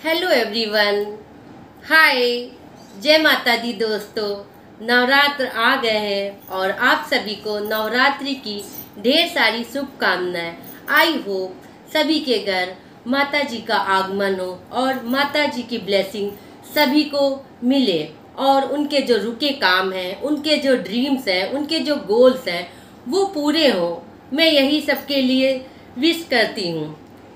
Hello everyone, हाय, जय माता दी दोस्तों। नवरात्र आ गए हैं और आप सभी को नवरात्रि की ढेर सारी शुभकामनाएं। आई होप सभी के घर माता जी का आगमन हो और माता जी की ब्लेसिंग सभी को मिले और उनके जो रुके काम हैं, उनके जो ड्रीम्स हैं, उनके जो गोल्स हैं वो पूरे हों। मैं यही सबके लिए विश करती हूँ।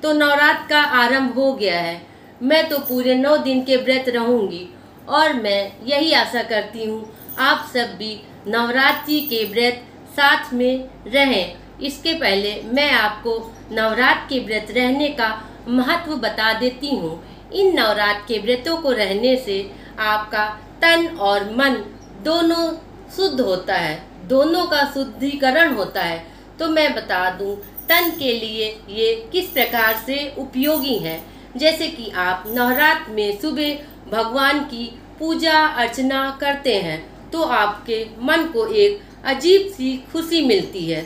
तो नवरात्र का आरंभ हो गया है। मैं तो पूरे 9 दिन के व्रत रहूंगी और मैं यही आशा करती हूँ आप सब भी नवरात्रि के व्रत साथ में रहें। इसके पहले मैं आपको नवरात्र के व्रत रहने का महत्व बता देती हूँ। इन नवरात्र के व्रतों को रहने से आपका तन और मन दोनों शुद्ध होता है, दोनों का शुद्धिकरण होता है। तो मैं बता दूं तन के लिए ये किस प्रकार से उपयोगी है। जैसे कि आप नवरात्र में सुबह भगवान की पूजा अर्चना करते हैं तो आपके मन को एक अजीब सी खुशी मिलती है।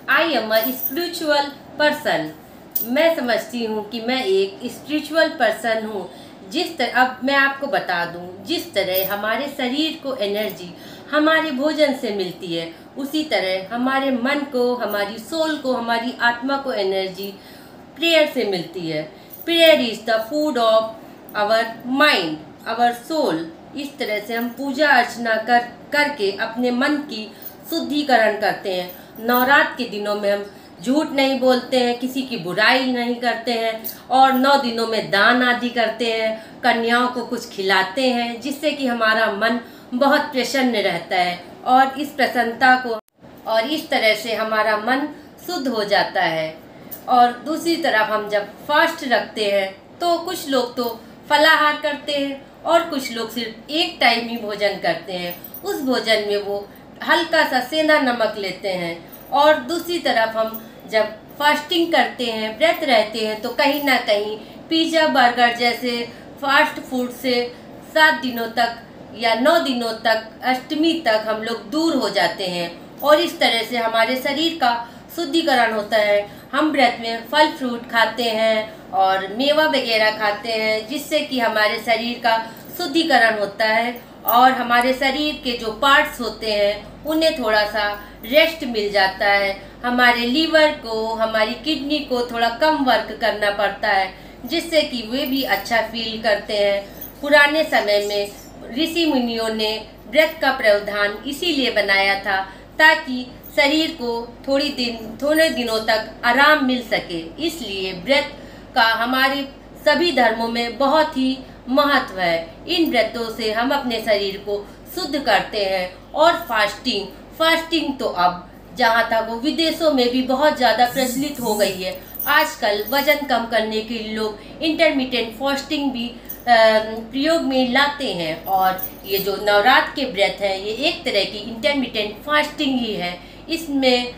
I am a spiritual person. मैं समझती हूँ कि मैं एक स्पिरिचुअल पर्सन हूँ। जिस तरह अब मैं आपको बता दूँ, जिस तरह हमारे शरीर को एनर्जी हमारे भोजन से मिलती है, उसी तरह हमारे मन को, हमारी सोल को, हमारी आत्मा को एनर्जी प्रेयर से मिलती है। Prayer is the food of our mind, our soul. इस तरह से हम पूजा अर्चना करके अपने मन की शुद्धिकरण करते हैं। नवरात्र के दिनों में हम झूठ नहीं बोलते हैं, किसी की बुराई नहीं करते हैं और 9 दिनों में दान आदि करते हैं, कन्याओं को कुछ खिलाते हैं, जिससे कि हमारा मन बहुत प्रसन्न रहता है और इस प्रसन्नता को और इस तरह से हमारा मन शुद्ध हो जाता है। और दूसरी तरफ हम जब फास्ट रखते हैं तो कुछ लोग तो फलाहार करते हैं और कुछ लोग सिर्फ एक टाइम ही भोजन करते हैं। उस भोजन में वो हल्का सा सेंधा नमक लेते हैं। और दूसरी तरफ हम जब फास्टिंग करते हैं, व्रत रहते हैं, तो कहीं ना कहीं पिज़्ज़ा बर्गर जैसे फास्ट फूड से 7 दिनों तक या 9 दिनों तक, अष्टमी तक हम लोग दूर हो जाते हैं और इस तरह से हमारे शरीर का शुद्धिकरण होता है। हम व्रत में फल फ्रूट खाते हैं और मेवा वगैरह खाते हैं, जिससे कि हमारे शरीर का शुद्धिकरण होता है और हमारे शरीर के जो पार्ट्स होते हैं उन्हें थोड़ा सा रेस्ट मिल जाता है। हमारे लीवर को, हमारी किडनी को थोड़ा कम वर्क करना पड़ता है, जिससे कि वे भी अच्छा फील करते हैं। पुराने समय में ऋषि मुनियों ने व्रत का प्रावधान इसीलिए बनाया था ताकि शरीर को थोड़े दिनों तक आराम मिल सके। इसलिए व्रत का हमारे सभी धर्मों में बहुत ही महत्व है। इन व्रतों से हम अपने शरीर को शुद्ध करते हैं। और फास्टिंग तो अब जहाँ तक वो विदेशों में भी बहुत ज़्यादा प्रचलित हो गई है। आजकल वजन कम करने के लिए लोग इंटरमिटेंट फास्टिंग भी प्रयोग में लाते हैं और ये जो नवरात्र के व्रत है ये एक तरह की इंटरमिटेंट फास्टिंग ही है। इसमें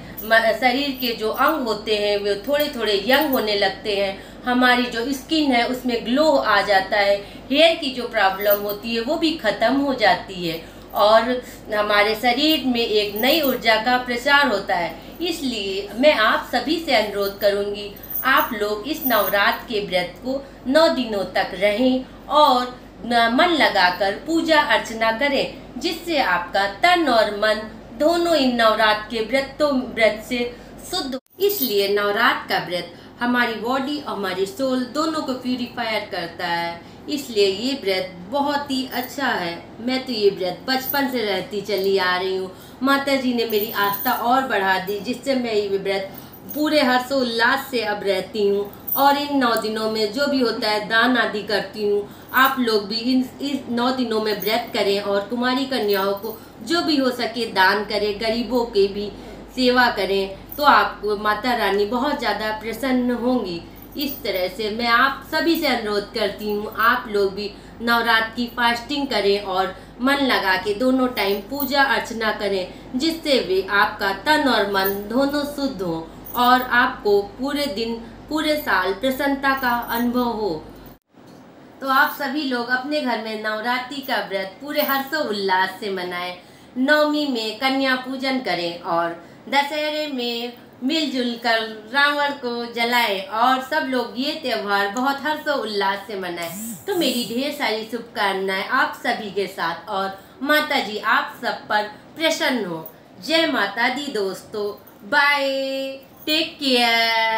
शरीर के जो अंग होते हैं वे थोड़े थोड़े यंग होने लगते हैं। हमारी जो स्किन है उसमें ग्लो आ जाता है। हेयर की जो प्रॉब्लम होती है वो भी ख़त्म हो जाती है और हमारे शरीर में एक नई ऊर्जा का प्रसार होता है। इसलिए मैं आप सभी से अनुरोध करूंगी, आप लोग इस नवरात्र के व्रत को 9 दिनों तक रहें और मन लगाकर पूजा अर्चना करें, जिससे आपका तन और मन दोनों इन नवरात्र के व्रत से शुद्ध। इसलिए नवरात्र का व्रत हमारी बॉडी और हमारी सोल दोनों को प्यूरिफायर करता है। इसलिए ये व्रत बहुत ही अच्छा है। मैं तो ये व्रत बचपन से रहती चली आ रही हूँ। माता जी ने मेरी आस्था और बढ़ा दी, जिससे मैं ये व्रत पूरे हर्षोल्लास से अब रहती हूँ और इन 9 दिनों में जो भी होता है दान आदि करती हूँ। आप लोग भी इस 9 दिनों में व्रत करें और कुमारी कन्याओं को जो भी हो सके दान करें, गरीबों की भी सेवा करें, तो आपको माता रानी बहुत ज़्यादा प्रसन्न होंगी। इस तरह से मैं आप सभी से अनुरोध करती हूँ, आप लोग भी नवरात्र की फास्टिंग करें और मन लगा के दोनों टाइम पूजा अर्चना करें, जिससे वे आपका तन और मन दोनों शुद्ध हो और आपको पूरे दिन, पूरे साल प्रसन्नता का अनुभव हो। तो आप सभी लोग अपने घर में नवरात्रि का व्रत पूरे हर्षोल्लास से मनाएं। नवमी में कन्या पूजन करें और दशहरे में मिलजुल कर रावण को जलाए और सब लोग ये त्यौहार बहुत हर्षोल्लास से मनाए। तो मेरी ढेर सारी शुभकामनाएं आप सभी के साथ और माता जी आप सब पर प्रसन्न हो। जय माता दी दोस्तों, बाय, टेक केयर।